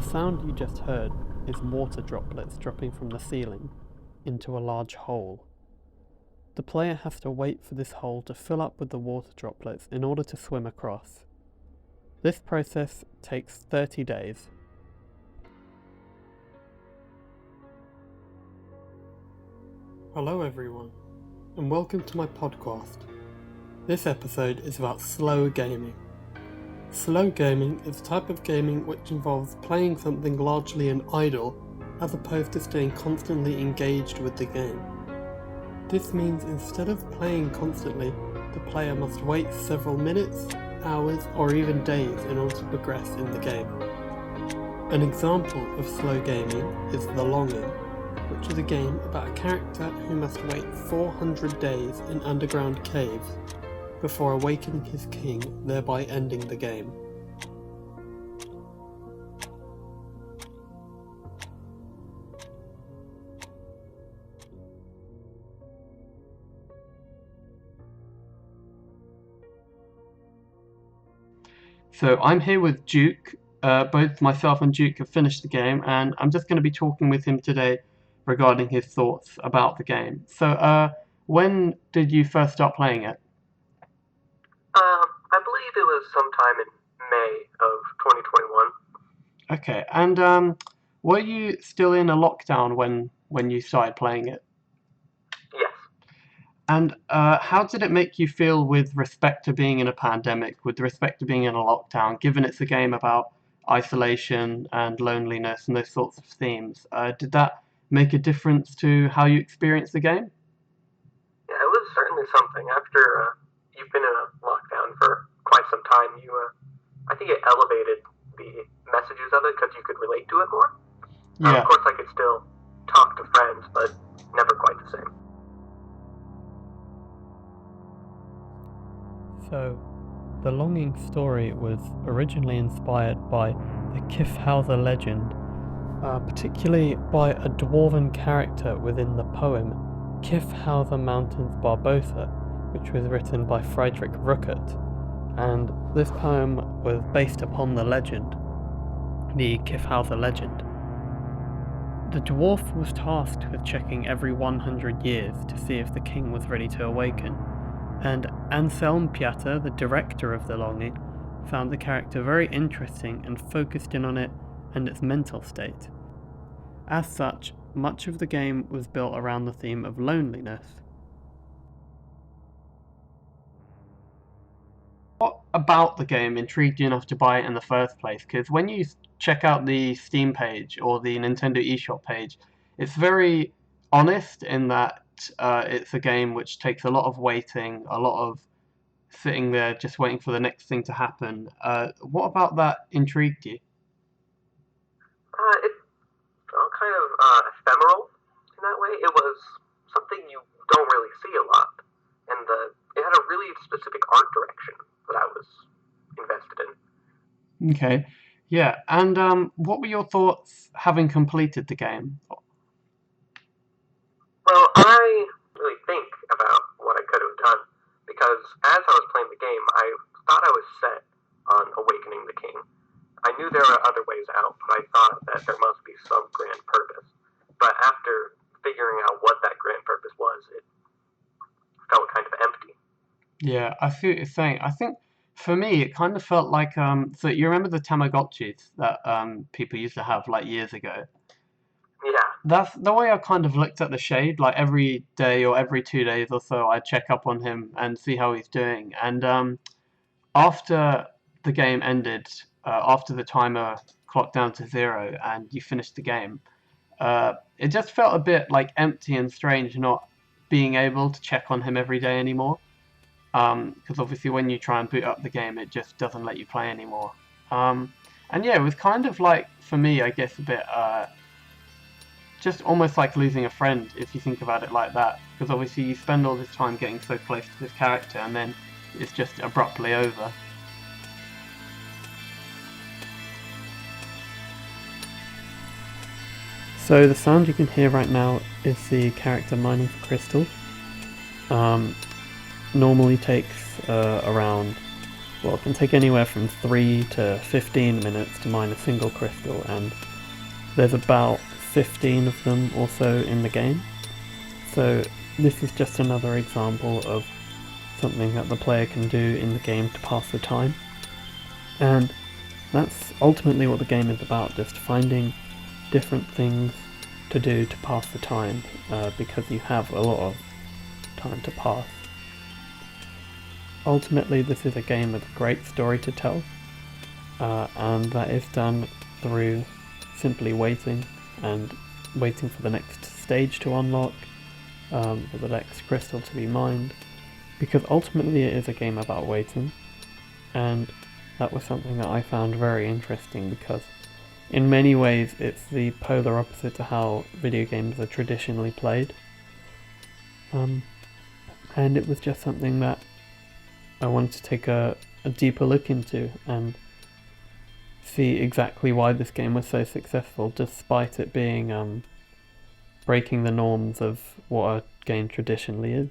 sound you just heard is water droplets dropping from the ceiling into a large hole. The player has to wait for this hole to fill up with the water droplets in order to swim across. This process takes 30 days. Hello everyone, and welcome to my podcast. This episode is about slow gaming. Slow gaming is a type of gaming which involves playing something largely in idle, as opposed to staying constantly engaged with the game. This means instead of playing constantly, the player must wait several minutes, hours, or even days in order to progress in the game. An example of slow gaming is The Longing, which is a game about a character who must wait 400 days in underground caves before awakening his king, thereby ending the game. So I'm here with Duke. Both myself and Duke have finished the game, and I'm just going to be talking with him today regarding his thoughts about the game. So when did you first start playing it? I believe it was sometime in May of 2021. Okay, and were you still in a lockdown when you started playing it? Yes. And how did it make you feel with respect to being in a pandemic, with respect to being in a lockdown, given it's a game about isolation and loneliness and those sorts of themes? Did that make a difference to how you experienced the game? Yeah, it was certainly something. After you've been in a lockdown for quite some time, I think it elevated the messages of it because you could relate to it more. Yeah. Of course, I could still talk to friends, but never quite the same. So, The Longing story was originally inspired by the Kifhauser legend, particularly by a dwarven character within the poem Kifhauser Mountains Barbosa, which was written by Friedrich Ruckert. And this poem was based upon the legend, the Kifhauser legend. The dwarf was tasked with checking every 100 years to see if the king was ready to awaken, and Anselm Piater, the director of The Longing, found the character very interesting and focused in on it and its mental state. As such, much of the game was built around the theme of loneliness. What about the game intrigued you enough to buy it in the first place? Because when you check out the Steam page or the Nintendo eShop page, it's very honest in that it's a game which takes a lot of waiting, a lot of sitting there just waiting for the next thing to happen. What about that intrigued you? It felt kind of ephemeral in that way. It was something you don't really see a lot, and it had a really specific art direction that I was invested in. Okay, yeah, and what were your thoughts having completed the game? Well, I really think about what I could have done, because as I was playing the game, I thought I was set on awakening the king. I knew there were other ways out, but I thought that there must be some grand purpose. But after figuring out what that grand purpose was, it felt kind of empty. Yeah, I see what you're saying. I think for me, it kind of felt like so you remember the Tamagotchis that people used to have like years ago? Yeah. That's the way I kind of looked at the Shade. Like every day or every 2 days or so, I'd check up on him and see how he's doing. And after the game ended, after the timer clocked down to 0 and you finished the game, it just felt a bit like empty and strange not being able to check on him every day anymore. Because obviously when you try and boot up the game, it just doesn't let you play anymore. And yeah, it was kind of like, for me, I guess a bit, just almost like losing a friend, if you think about it like that. Because obviously you spend all this time getting so close to this character, and then it's just abruptly over. So the sound you can hear right now is the character mining for crystals. Normally takes around well, it can take anywhere from 3 to 15 minutes to mine a single crystal, and there's about 15 of them or so in the game. So this is just another example of something that the player can do in the game to pass the time. And that's ultimately what the game is about, just finding different things to do to pass the time, because you have a lot of time to pass. Ultimately, this is a game with a great story to tell, and that is done through simply waiting and waiting for the next stage to unlock, for the next crystal to be mined, because ultimately it is a game about waiting, and that was something that I found very interesting, because in many ways it's the polar opposite to how video games are traditionally played, and it was just something that I wanted to take a deeper look into and see exactly why this game was so successful, despite it being breaking the norms of what a game traditionally is.